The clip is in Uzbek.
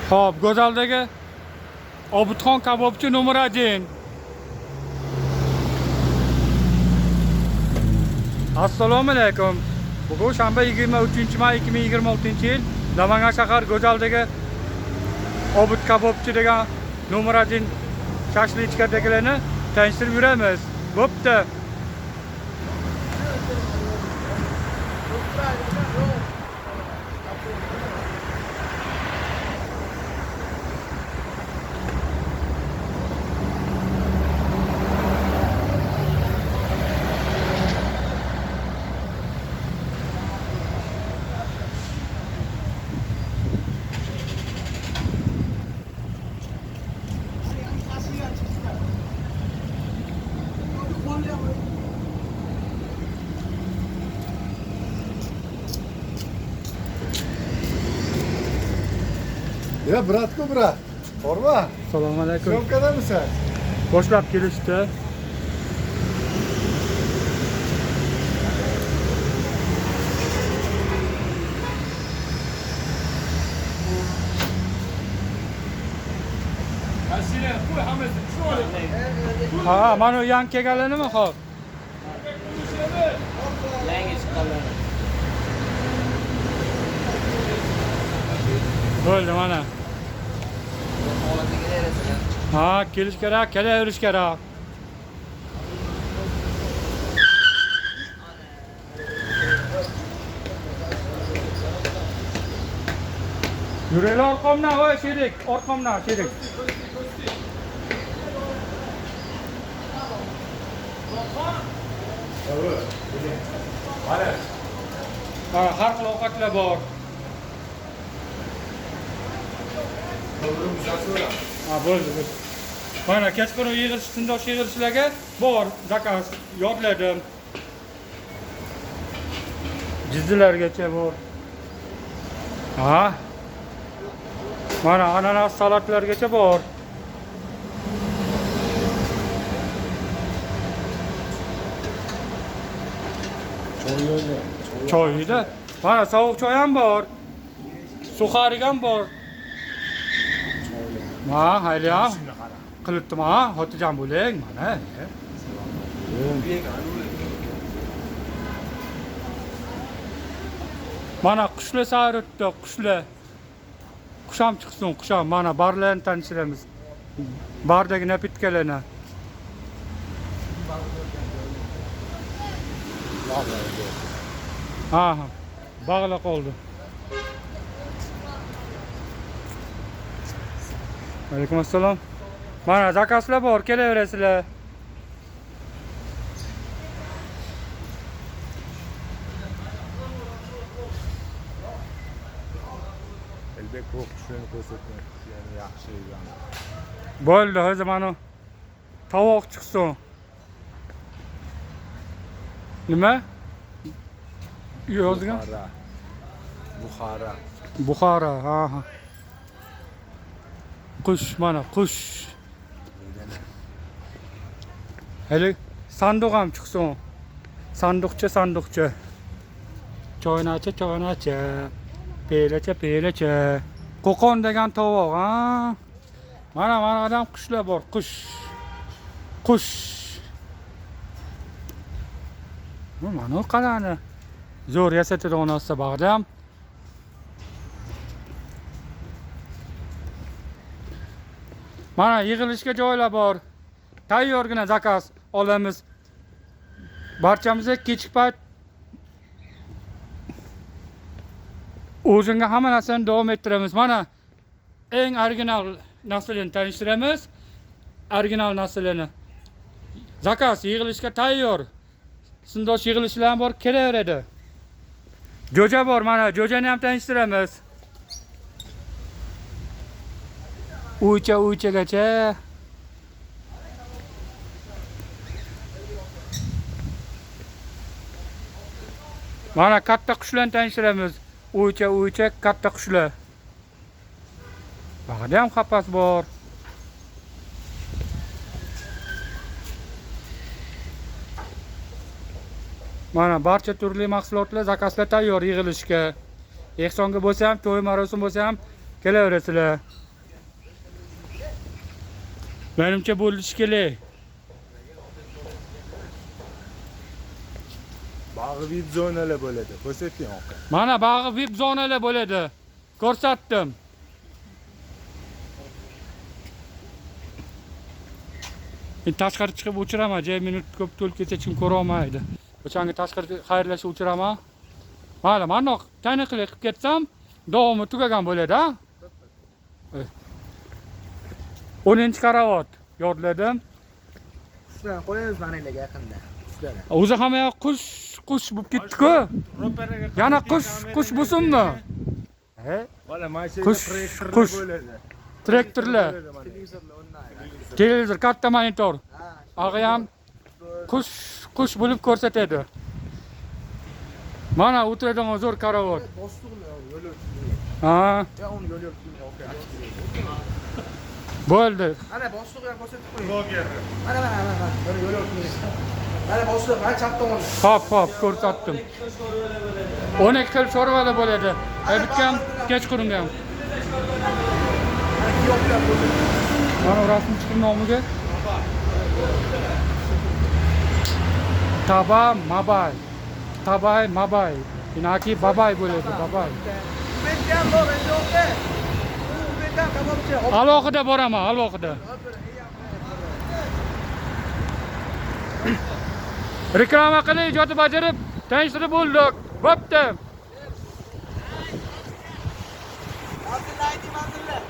Xo'p, Go'zaldagi Obidxon kabobchi nomer 1. Assalomu alaykum. Bugun shanba 23-may 2026-yil Namangan shahar Go'zaldagi Obid kabobchi degan nomer 1 shashlichkadagilarni tanishtirib yuramiz. Bo'pti. Ya bratku brat. Borma. Assalomu alaykum. Syomkadamisan? Boshlab kelishdi. Ha, mana yangi kelganlarnimi, xo'p? Yangi chiqqanlar. Bo'ldi mana. Holatiga yarasizlar. Ha, kelish kerak, kelaverish kerak. Yuranglar orqamdan, voy sherik, orqamdan sherik. Mana har xil ovqatlar bor. Ha, bo'ldi. Mana kechqurun yig'ilish, sindosh yig'ilishlarga bor, zakaz yodladim. Jizzalargacha bor. Ha. Mana ananas salatlargacha bor. Choyda. Mana sovuq choy ham bor. Suxarik ham bor. Ha, hayli ham qilibdim ha, xotirjam bo'ling mana. Mana qushlar sayr o'tdi, qushlar. Qush ham chiqsin, qush ham. Mana barlarni tanishtiramiz. Bardagi napitkalarni. Ha, bog'la qoldi. Alaykum assalom. Mana zakazlar bor, kelaverasizlar. Elbek bu qushlarni ko'rsatmak, ya'ni yaxshi yegan. Bo'ldi, hozir mana tovoq chiqsin. Nima? Yozgan? Buxara. Buxara, ha. Qush, mana qush. Hali sanduq ham chiqsin. Sanduqcha. Choynacha. Pelacha. Qo'qon degan tovoq, ha. Mana ham qushlar bor, qush. Mana qalani zo'r yasatadigan narsa bog'dam. Mana yig'ilishga joylar bor. Tayyorgina zakaz olamiz. Barchamizga kechki payt o'zinga hamma narsani davom ettiramiz. Mana eng original naslini tanishtiramiz. Original naslini. Zakaz yig'ilishga tayyor. Sindosh yig'ilishlar ham bor, kelaveradi. Jo'ja bor, mana jo'jani ham tanishtiramiz. Uychagacha. Mana katta qushlarni tanishtiramiz. Uycha katta qushlar. Bag'da ham qapas bor. Mana barcha turli mahsulotlar zakazlar tayyor yig'ilishga. Ehsonga bo'lsa ham, to'y marosim bo'lsa ham kelaverasizlar. Menimcha bo'lishi kerak. Bag'i VIP zonalar bo'ladi. Ko'rsating aka. Mana bag'i VIP zonalar bo'ladi. Ko'rsatdim. Tashqari chiqib o'chiraman. 1 minut ko'p to'lib ketsa hech kim ko'ra olmaydi. O'shanga tashqari xayrlashib o'chiraman. Mayli, mana taniqli qilib ketsam, davomi tugagan bo'ladi-a? 10-karavot yodladim. Ustidan qo'yamiz manalarga yaqinda. Ustidan. O'zi hamma yoq qush bo'lib ketdi-ku. Yana qush bo'lsinmi? He? Mana mashina Qush bo'ladi. traktorlar, Televizorlar o'rnaydi. televizor, katta monitor. Og'i ham qush bo'lib ko'rsatadi. Mana o'tiradigan zo'r karavot. Boshliqni yo'l yo'l. Ha, Ya uni yo'l yo'l. bo'ldi. Ana boshliq ham ko'rsatib qo'ying. Bloger. Mana. Yo'l yo'l. Mana boshliq, mana chap tomonda. Hop, ko'rsatdim. 12 xil sho'rvalar bo'ladi. Bitgan kechqurunga ham. Mana kiyovlar ko'rsatib. Mana rasm chiqib nomiga. Tabay Mabay. Inaki Babay bo'ladi, Babay. Betgan bor, endi o'qi. Betgan kabobchi. Alohida boraman, alohida. Reklama qilib, ijodi bajarib, tanishtirib bo'ldik. Bo'pti. Manzillar.